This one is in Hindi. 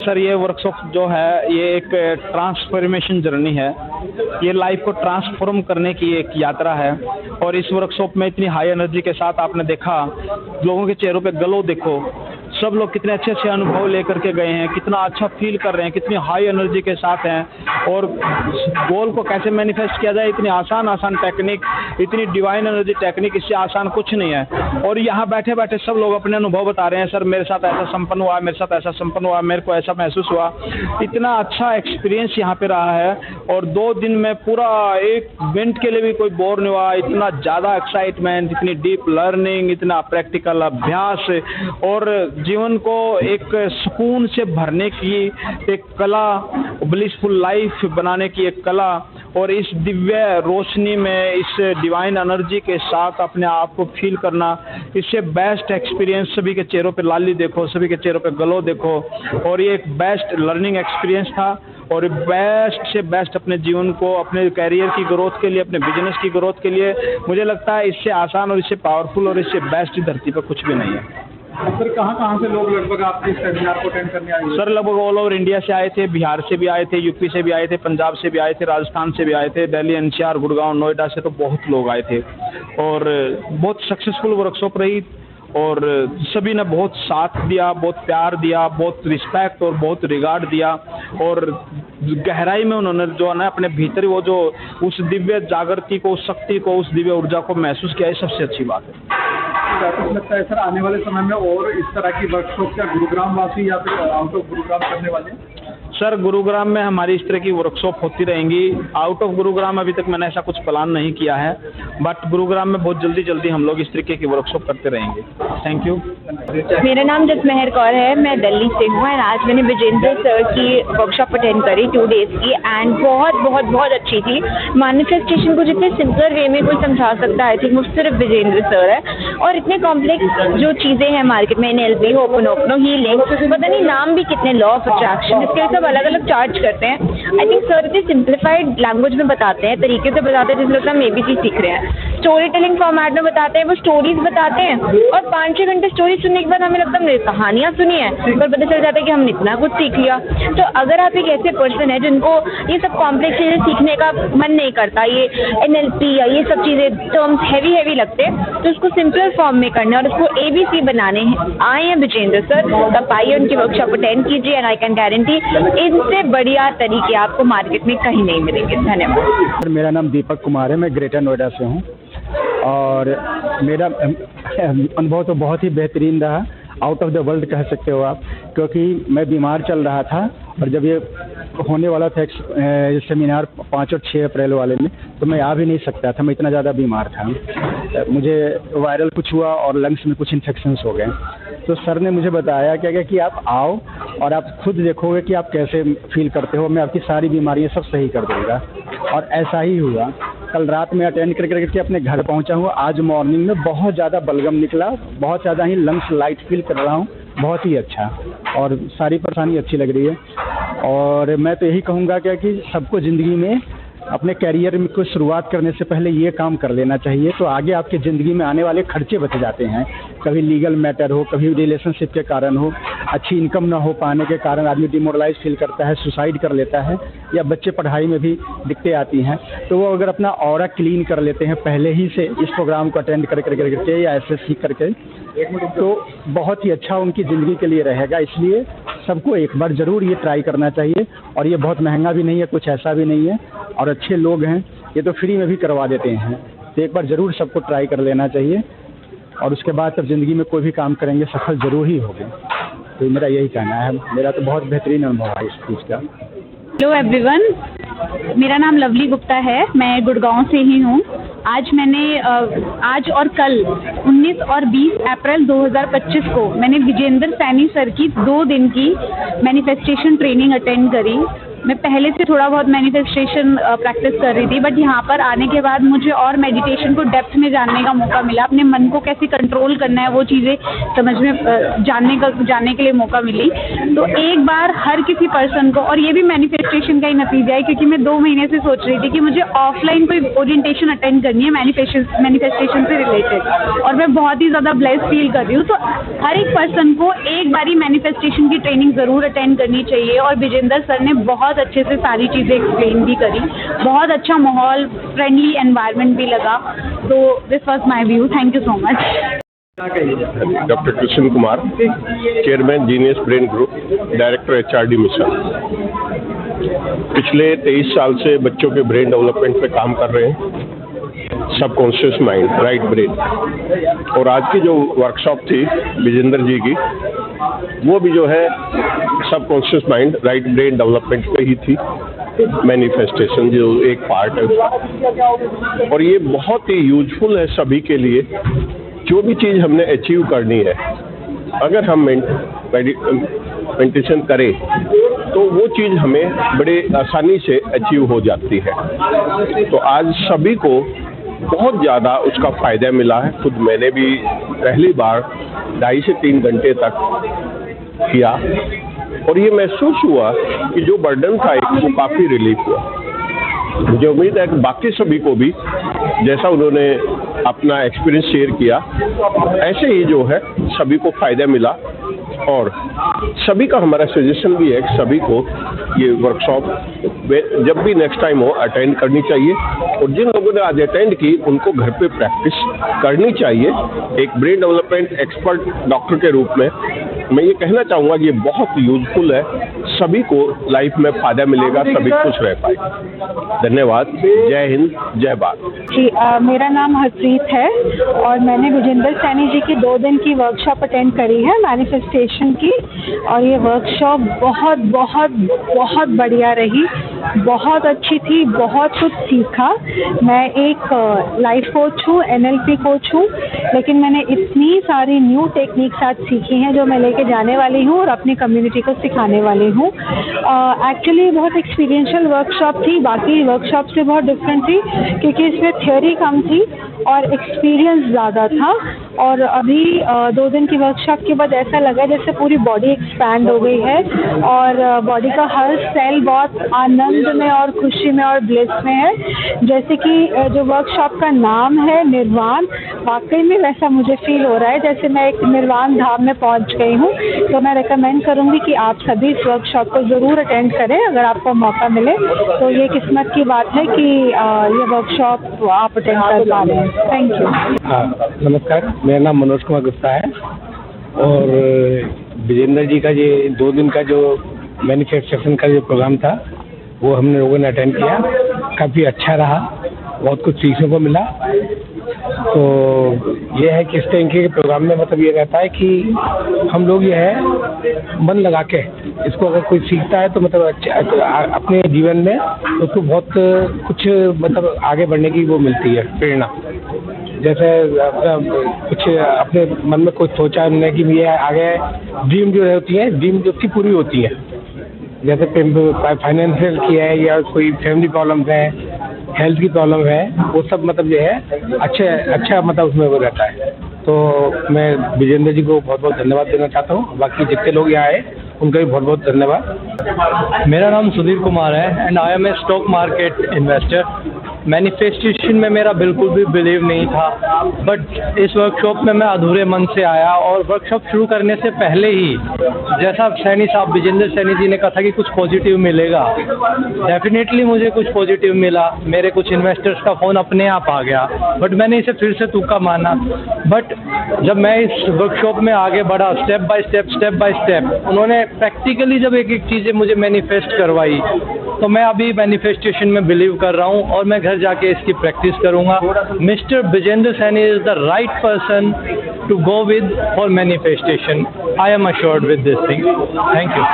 सर ये वर्कशॉप जो है ये एक ट्रांसफॉर्मेशन जर्नी है। ये लाइफ को ट्रांसफॉर्म करने की एक यात्रा है। और इस वर्कशॉप में इतनी हाई एनर्जी के साथ आपने देखा, लोगों के चेहरों पे ग्लो देखो, सब लोग कितने अच्छे अच्छे अनुभव लेकर के गए हैं, कितना अच्छा फील कर रहे हैं, कितनी हाई एनर्जी के साथ हैं। और गोल को कैसे मैनिफेस्ट किया जाए, इतनी आसान टेक्निक, इतनी डिवाइन एनर्जी टेक्निक, इससे आसान कुछ नहीं है। और यहाँ बैठे बैठे सब लोग अपने अनुभव बता रहे हैं, सर मेरे साथ ऐसा संपन्न हुआ, मेरे साथ ऐसा संपन्न हुआ, मेरे को ऐसा महसूस हुआ। इतना अच्छा एक्सपीरियंस यहाँ पे रहा है। और 2 दिन में पूरा एक मिनट के लिए भी कोई बोर नहीं हुआ। इतना ज़्यादा एक्साइटमेंट, इतनी डीप लर्निंग, इतना प्रैक्टिकल अभ्यास और जीवन को एक सुकून से भरने की एक कला, ब्लिसफुल लाइफ बनाने की एक कला। और इस दिव्य रोशनी में, इस डिवाइन एनर्जी के साथ अपने आप को फील करना, इससे बेस्ट एक्सपीरियंस। सभी के चेहरों पे लाली देखो, सभी के चेहरों पे ग्लो देखो। और ये एक बेस्ट लर्निंग एक्सपीरियंस था। और बेस्ट से बेस्ट अपने जीवन को, अपने कैरियर की ग्रोथ के लिए, अपने बिजनेस की ग्रोथ के लिए, मुझे लगता है इससे आसान और इससे पावरफुल और इससे बेस्ट धरती पर कुछ भी नहीं है। सर कहाँ से लोग लगभग आपके सेमिनार को अटेंड करने आए? सर लगभग ऑल ओवर इंडिया से आए थे, बिहार से भी आए थे, यूपी से भी आए थे, पंजाब से भी आए थे, राजस्थान से भी आए थे, दिल्ली, एनसीआर, गुड़गांव, नोएडा से तो बहुत लोग आए थे। और बहुत सक्सेसफुल वर्कशॉप रही। और सभी ने बहुत साथ दिया, बहुत प्यार दिया, बहुत रिस्पेक्ट और बहुत रिगार्ड दिया। और गहराई में उन्होंने जो है ना अपने भीतर वो जो उस दिव्य जागृति को, उस शक्ति को, उस दिव्य ऊर्जा को महसूस किया, ये सबसे अच्छी बात है। आपको लगता है सर आने वाले समय में और इस तरह की वर्कशॉप क्या गुरुग्राम वासी या फिर आउट ऑफ गुरुग्राम करने वाले हैं? सर गुरुग्राम में हमारी इस तरह की वर्कशॉप होती रहेंगी। आउट ऑफ गुरुग्राम अभी तक मैंने ऐसा कुछ प्लान नहीं किया है, बट गुरुग्राम में बहुत जल्दी हम लोग इस तरीके की वर्कशॉप करते रहेंगे। Thank you. मेरा नाम जसमेहर कौर है, मैं दिल्ली से हूँ। एंड आज मैंने विजेंद्र सर की वर्कशॉप अटेंड करी 2 डेज की। एंड बहुत अच्छी थी। मैनिफेस्टेशन को जितने सिंपल वे में कोई समझा सकता है, आई थिंक वो सिर्फ विजेंद्र सर है। और इतने कॉम्प्लेक्स जो चीज़ें हैं मार्केट में, NLP, होपनोपनो, हीलिंग, पता नहीं नाम भी कितने, लॉ ऑफ अट्रैक्शन, इसके सब अलग अलग चार्ज करते हैं। आई थिंक सर इतने सिंप्लीफाइड लैंग्वेज में बताते हैं, तरीके से बताते हैं जिसमें लगता है हम ABC सीख रहे हैं। स्टोरी टेलिंग फॉर्मेट में बताते हैं, वो स्टोरीज बताते हैं। और 5-6 घंटे स्टोरी सुनने के बाद हमें लगता है हमने कहानियाँ सुनी है, पर पता चल जाता है कि हमने इतना कुछ सीख लिया। तो अगर आप एक ऐसे पर्सन है जिनको ये सब कॉम्प्लेक्स चीज़ें सीखने का मन नहीं करता, ये NLP या ये सब चीज़ें टर्म्स हैवी लगते हैं, तो उसको सिंपल फॉर्म में करना और उसको ABC बनाने आए हैं विजेंद्र सर, तब आइए उनकी वर्कशॉप अटेंड कीजिए। एंड आई कैन गारंटी इनसे बढ़िया तरीके आपको मार्केट में कहीं नहीं मिलेंगे। धन्यवाद। मेरा नाम दीपक कुमार है, मैं ग्रेटर नोएडा से हूँ। और मेरा अनुभव तो बहुत ही बेहतरीन रहा, आउट ऑफ द वर्ल्ड कह सकते हो आप। क्योंकि मैं बीमार चल रहा था और जब ये होने वाला था सेमिनार 5 और 6 अप्रैल वाले में, तो मैं आ भी नहीं सकता था, मैं इतना ज़्यादा बीमार था। मुझे वायरल कुछ हुआ और लंग्स में कुछ इन्फेक्शंस हो गए। तो सर ने मुझे बताया क्या कि आप आओ और आप खुद देखोगे कि आप कैसे फील करते हो, मैं आपकी सारी बीमारियां सब सही कर दूँगा। और ऐसा ही हुआ। कल रात में अटेंड करके अपने घर पहुंचा हूँ। आज मॉर्निंग में बहुत ज़्यादा बलगम निकला, बहुत ज़्यादा ही लंग्स लाइट फील कर रहा हूँ, बहुत ही अच्छा। और सारी परेशानी अच्छी लग रही है। और मैं तो यही कहूँगा कि सबको ज़िंदगी में अपने कैरियर में कोई शुरुआत करने से पहले ये काम कर लेना चाहिए, तो आगे आपकी ज़िंदगी में आने वाले खर्चे बच जाते हैं। कभी लीगल मैटर हो, कभी रिलेशनशिप के कारण हो, अच्छी इनकम ना हो पाने के कारण आदमी डिमोरलाइज फील करता है, सुसाइड कर लेता है, या बच्चे पढ़ाई में भी दिक्कतें आती हैं। तो वो अगर अपना ऑरा क्लीन कर लेते हैं पहले ही से इस प्रोग्राम को अटेंड करके या ऐसे सीख करके, तो बहुत ही अच्छा उनकी ज़िंदगी के लिए रहेगा। इसलिए सबको एक बार ज़रूर ये ट्राई करना चाहिए। और ये बहुत महंगा भी नहीं है, कुछ ऐसा भी नहीं है, और अच्छे लोग हैं, ये तो फ्री में भी करवा देते हैं। तो एक बार ज़रूर सबको ट्राई कर लेना चाहिए। और उसके बाद तब ज़िंदगी में कोई भी काम करेंगे सफल ज़रूर ही होंगे। तो मेरा यही कहना है। मेरा तो बहुत बेहतरीन अनुभव है इस चीज़ का। हेलो एवरीवन, मेरा नाम लवली गुप्ता है, मैं गुड़गांव से ही हूँ। आज और कल 19 और 20 अप्रैल 2025 को मैंने विजेंद्र सैनी सर की 2 दिन की मैनिफेस्टेशन ट्रेनिंग अटेंड करी। मैं पहले से थोड़ा बहुत मैनिफेस्टेशन प्रैक्टिस कर रही थी, बट यहाँ पर आने के बाद मुझे और मेडिटेशन को डेप्थ में जानने का मौका मिला, अपने मन को कैसे कंट्रोल करना है वो चीज़ें समझ में जानने के लिए मौका मिली। तो एक बार हर किसी पर्सन को, और ये भी मैनिफेस्टेशन का ही नतीजा है, क्योंकि मैं 2 महीने से सोच रही थी कि मुझे ऑफलाइन कोई ओरिएंटेशन अटेंड करनी है मैनिफेस्टेशन से रिलेटेड, और मैं बहुत ही ज़्यादा ब्लेस्ड फील कर रही हूँ। तो हर एक पर्सन को एक बारी मैनिफेस्टेशन की ट्रेनिंग ज़रूर अटेंड करनी चाहिए, और विजेंद्र सर ने बहुत अच्छे से सारी चीज़ें एक्सप्लेन भी करी, बहुत अच्छा माहौल, फ्रेंडली एनवायरनमेंट भी लगा। तो this was my view, thank you so much. Doctor Krishna Kumar, chairman genius brain group, director HRD mission. पिछले 23 साल से बच्चों के ब्रेन डेवलपमेंट पे काम कर रहे हैं, सबकॉन्शियस माइंड, राइट ब्रेन। और आज की जो वर्कशॉप थी विजेंद्र जी की, वो भी जो है subconscious mind, right brain development पे ही थी। मैनिफेस्टेशन जो एक पार्ट है, और ये बहुत ही यूजफुल है सभी के लिए। जो भी चीज़ हमने अचीव करनी है, अगर हम मेडिटेशन करें तो वो चीज़ हमें बड़े आसानी से अचीव हो जाती है। तो आज सभी को बहुत ज़्यादा उसका फ़ायदा मिला है। खुद मैंने भी पहली बार 2.5 से 3 घंटे तक किया, और ये महसूस हुआ कि जो बर्डन था वो काफ़ी रिलीफ हुआ। मुझे उम्मीद है कि बाकी सभी को भी, जैसा उन्होंने अपना एक्सपीरियंस शेयर किया, ऐसे ही जो है सभी को फ़ायदा मिला। और सभी का हमारा सजेशन भी है कि सभी को ये वर्कशॉप जब भी नेक्स्ट टाइम हो अटेंड करनी चाहिए, और जिन लोगों ने आज अटेंड की उनको घर पे प्रैक्टिस करनी चाहिए। एक ब्रेन डेवलपमेंट एक्सपर्ट डॉक्टर के रूप में मैं ये कहना चाहूँगा कि ये बहुत यूजफुल है, सभी को लाइफ में फ़ायदा मिलेगा, सभी खुश रह पाए। धन्यवाद। जय हिंद, जय भारत। जी, मेरा नाम हरप्रीत है, और मैंने विजेंद्र सैनी जी की 2 दिन की वर्कशॉप अटेंड करी है मैनिफेस्टेशन की, और ये वर्कशॉप बहुत बहुत बहुत बढ़िया रही, बहुत अच्छी थी, बहुत कुछ सीखा। मैं एक लाइफ कोच हूँ, NLP कोच हूँ, लेकिन मैंने इतनी सारी न्यू टेक्निक्स आज सीखी हैं जो मैं लेके जाने वाली हूँ और अपनी कम्युनिटी को सिखाने वाली हूँ। एक्चुअली बहुत एक्सपीरियंशियल वर्कशॉप थी, बाकी वर्कशॉप से बहुत डिफरेंट थी, क्योंकि इसमें थ्योरी कम थी और एक्सपीरियंस ज़्यादा था। और अभी 2 दिन की वर्कशॉप के बाद ऐसा लगा जैसे पूरी बॉडी एक्सपैंड हो गई है, और बॉडी का हर सेल बहुत आनंद में और खुशी में और ब्लिस में है। जैसे कि जो वर्कशॉप का नाम है निर्वाण, वाकई में वैसा मुझे फील हो रहा है जैसे मैं एक निर्वाण धाम में पहुंच गई हूं। तो मैं रेकमेंड करूंगी कि आप सभी इस वर्कशॉप को ज़रूर अटेंड करें अगर आपको मौका मिले। तो ये किस्मत की बात है कि ये वर्कशॉप आप अटेंड कर पा रहे हैं। Thank you. नमस्कार, मेरा नाम मनोज कुमार गुप्ता है, और विजेंद्र जी का ये 2 दिन का जो मैनिफेस्टेशन का जो प्रोग्राम था वो हमने लोगों ने अटेंड किया। काफ़ी अच्छा रहा, बहुत कुछ सीखने को मिला। तो ये है कि इस तरीके के प्रोग्राम में मतलब ये रहता है कि हम लोग ये है मन लगा के इसको अगर कोई सीखता है तो मतलब अच्छा अपने जीवन में उसको बहुत कुछ मतलब आगे बढ़ने की वो मिलती है प्रेरणा। जैसे कुछ अपने मन में कुछ सोचा हमने कि ये आगे ड्रीम जो होती है, ड्रीम जो उसकी पूरी होती है, जैसे फाइनेंशियल की है या कोई फैमिली प्रॉब्लम्स है, हेल्थ की प्रॉब्लम है, वो सब मतलब जो है अच्छा मतलब उसमें वो रहता है। तो मैं विजेंद्र जी को बहुत बहुत धन्यवाद देना चाहता हूँ। बाकी जितने लोग यहाँ आए उनका भी बहुत बहुत धन्यवाद। मेरा नाम सुधीर कुमार है and I am a stock market investor. Manifestation में मेरा बिल्कुल भी बिलीव नहीं था, बट इस वर्कशॉप में मैं अधूरे मन से आया, और वर्कशॉप शुरू करने से पहले ही जैसा सैनी साहब विजेंद्र सैनी जी ने कहा था कि कुछ पॉजिटिव मिलेगा, डेफिनेटली मुझे कुछ पॉजिटिव मिला। मेरे कुछ इन्वेस्टर्स का फ़ोन अपने आप आ गया, बट मैंने इसे फिर से तुक्का माना। बट जब मैं इस वर्कशॉप में आगे बढ़ा स्टेप बाय स्टेप, उन्होंने प्रैक्टिकली जब एक एक चीज़ें मुझे मैनिफेस्ट करवाई, तो मैं अभी मैनिफेस्टेशन में बिलीव कर रहा हूँ और मैं घर जाके इसकी प्रैक्टिस करूँगा। Mister Vijendra Saini is the right person to go with for manifestation. I am assured with this thing. Thank you.